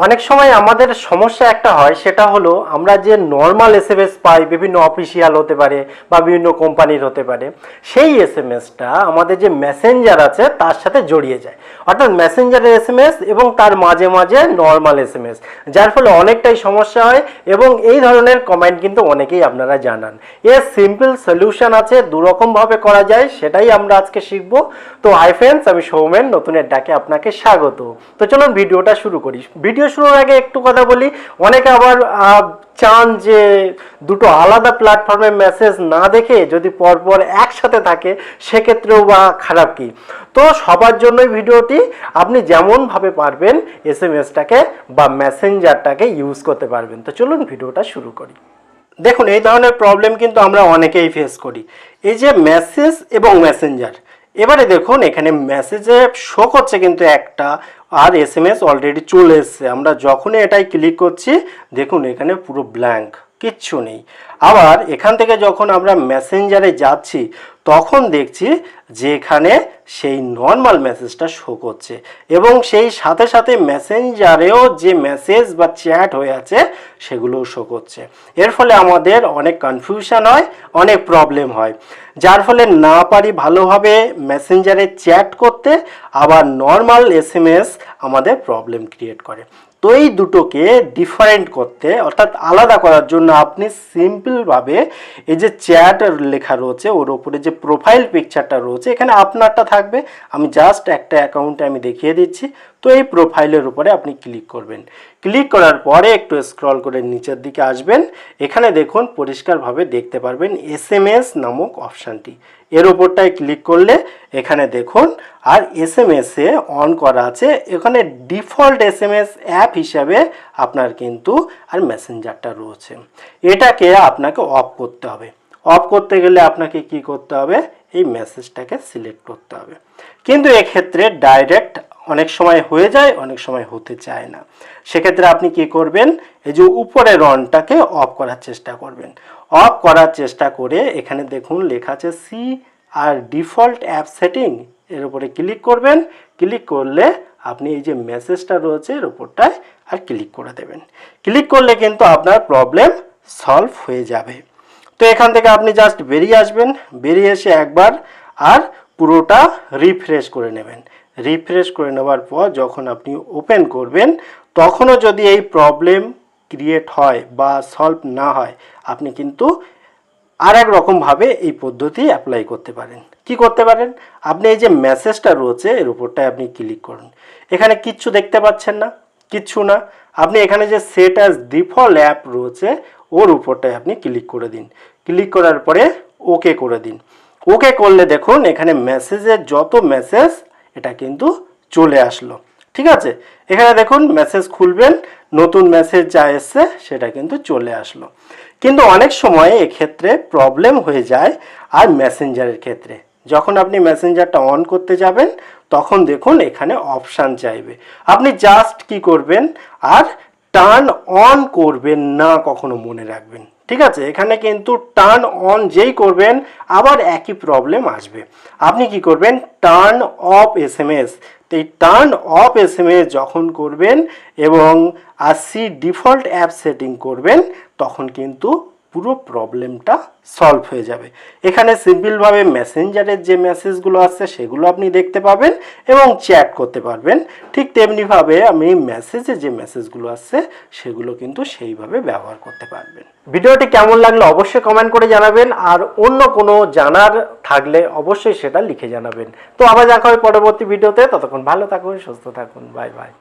অনেক সময় আমাদের সমস্যা একটা হয়, সেটা হলো আমরা যে নর্মাল এসএমএস পাই, বিভিন্ন অফিসিয়াল হতে পারে বা বিভিন্ন কোম্পানির হতে পারে, সেই এসএমএসটা আমাদের যে মেসেঞ্জার আছে তার সাথে জড়িয়ে যায়। অর্থাৎ মেসেঞ্জারের এসএমএস এবং তার মাঝে মাঝে নর্মাল এসএমএস, যার ফলে অনেকটাই সমস্যা হয় এবং এই ধরনের কমেন্ট কিন্তু অনেকেই আপনারা জানান। এর সিম্পল সলিউশন আছে, দুরকমভাবে করা যায়, সেটাই আমরা আজকে শিখবো। তো হাই ফ্রেন্ডস, আমি সৌমেন, নতুনের ডাকে আপনাকে স্বাগত। তো চলুন ভিডিওটা শুরু করি। ভিডিও শুরুর আগে একটু কথা বলি, অনেকে আবার চান যে দুটো আলাদা প্ল্যাটফর্মে মেসেজ না দেখে যদি পরপর একসাথে থাকে সেক্ষেত্রেও বা খারাপ কি। তো সবার জন্যই ভিডিওটি, আপনি যেমনভাবে পারবেন এসএমএসটাকে বা মেসেঞ্জারটাকে ইউজ করতে পারবেন। তো চলুন ভিডিওটা শুরু করি। দেখুন, এই ধরনের প্রবলেম কিন্তু আমরা অনেকেই ফেস করি। এই যে মেসেজ এবং মেসেঞ্জার, এবারে দেখুন এখানে মেসেজে শো করছে কিন্তু একটা, আর এসএমএস অলরেডি চলে এসছে। আমরা যখনই এটাই ক্লিক করছি দেখুন এখানে পুরো ব্ল্যাঙ্ক, কিচ্ছু নেই। আবার এখান থেকে যখন আমরা মেসেঞ্জারে যাচ্ছি তখন দেখছি যে এখানে সেই নর্মাল মেসেজটা শো করছে এবং সেই সাথে সাথে মেসেঞ্জারেও যে মেসেজ বা চ্যাট হয়ে আছে সেগুলোও শো করছে। এর ফলে আমাদের অনেক কনফিউশন হয়, অনেক প্রবলেম হয়, যার ফলে না পারি ভালোভাবে মেসেঞ্জারে চ্যাট করতে, আবার নর্মাল এসএমএস আমাদের প্রবলেম ক্রিয়েট করে। তো এই দুটোকে ডিফারেন্ট করতে, অর্থাৎ আলাদা করার জন্য আপনি সিম্পলভাবে এই যে চ্যাট লেখা রয়েছে ওর উপরে যে প্রোফাইল পিকচারটা রয়েছে, এখানে আপনারটা থাকবে। আমি জাস্ট একটা অ্যাকাউন্টে আমি দেখিয়ে দিচ্ছি। তো এই প্রোফাইলের উপরে আপনি ক্লিক করবেন। ক্লিক করার পরে একটু স্ক্রল করে নিচের দিকে আসবেন। এখানে দেখুন পরিষ্কারভাবে দেখতে পারবেন এসএমএস নামক অপশানটি, এর উপরটায় ক্লিক করলে এখানে দেখুন আর এসএমএসে অন করা আছে। এখানে ডিফল্ট এসএমএস অ্যাপ হিসাবে আপনার কিন্তু আর মেসেঞ্জারটা রয়েছে, এটাকে আপনাকে অফ করতে হবে। অফ করতে গেলে আপনাকে কি করতে হবে, এই মেসেজটাকে সিলেক্ট করতে হবে। কিন্তু এক্ষেত্রে ডাইরেক্ট অনেক সময় হয়ে যায়, অনেক সময় হতে চায় না। সেক্ষেত্রে আপনি কি করবেন, এই যে উপরের অনটাকে অফ করার চেষ্টা করবেন। অফ করার চেষ্টা করে এখানে দেখুন লেখা আছে সি আর ডিফল্ট অ্যাপ সেটিং, এর উপরে ক্লিক করবেন। ক্লিক করলে আপনি এই যে মেসেজটা রয়েছে এর উপরটায় আর ক্লিক করে দেবেন। ক্লিক করলে কিন্তু আপনার প্রবলেম সলভ হয়ে যাবে। তো এখান থেকে আপনি জাস্ট বেরিয়ে আসবেন, বেরিয়ে এসে একবার আর পুরোটা রিফ্রেশ করে নেবেন। রিফ্রেশ করে নেওয়ার পর যখন আপনি ওপেন করবেন তখনও যদি এই প্রবলেম ক্রিয়েট হয় বা সলভ না হয়, আপনি কিন্তু আর এক রকমভাবে এই পদ্ধতি অ্যাপ্লাই করতে পারেন। কি করতে পারেন, আপনি এই যে মেসেজটা রয়েছে এর উপরটায় আপনি ক্লিক করুন। এখানে কিচ্ছু দেখতে পাচ্ছেন না, কিচ্ছু না। আপনি এখানে যে সেট অ্যাজ ডিফল্ট অ্যাপ রয়েছে ওর উপরটায় আপনি ক্লিক করে দিন। ক্লিক করার পরে ওকে করে দিন। ওকে করলে দেখুন এখানে মেসেজের যত মেসেজ এটা কিন্তু চলে আসলো। ঠিক আছে, এখানে দেখুন মেসেজ খুলবেন, নতুন মেসেজ যা এসছে সেটা কিন্তু চলে আসলো। কিন্তু অনেক সময় এক্ষেত্রে প্রবলেম হয়ে যায় আর মেসেঞ্জারের ক্ষেত্রে। যখন আপনি মেসেঞ্জারটা অন করতে যাবেন তখন দেখুন এখানে অপশান চাইবে। আপনি জাস্ট কি করবেন, আর টার্ন অন করবেন না কখনো, মনে রাখবেন। ঠিক আছে, এখানে কিন্তু টার্ন অন যেই করবেন আবার একই প্রবলেম আসবে। আপনি কি করবেন, টার্ন অফ এসএমএস। তো এই টার্ন অফ এসএমএস যখন করবেন এবং সি ডিফল্ট অ্যাপ সেটিং করবেন তখন কিন্তু পুরো প্রবলেমটা সলভ হয়ে যাবে। এখানে সিম্পলভাবে মেসেঞ্জারের যে মেসেজগুলো আসছে সেগুলো আপনি দেখতে পাবেন এবং চ্যাট করতে পারবেন। ঠিক তেমনিভাবে আমি মেসেজে যে মেসেজগুলো আসছে সেগুলো কিন্তু সেইভাবে ব্যবহার করতে পারবেন। ভিডিওটি কেমন লাগলো অবশ্যই কমেন্ট করে জানাবেন, আর অন্য কোনো জানার থাকলে অবশ্যই সেটা লিখে জানাবেন। তো আবার দেখা হয় পরবর্তী ভিডিওতে, ততক্ষণ ভালো থাকুন, সুস্থ থাকুন, বাই বাই।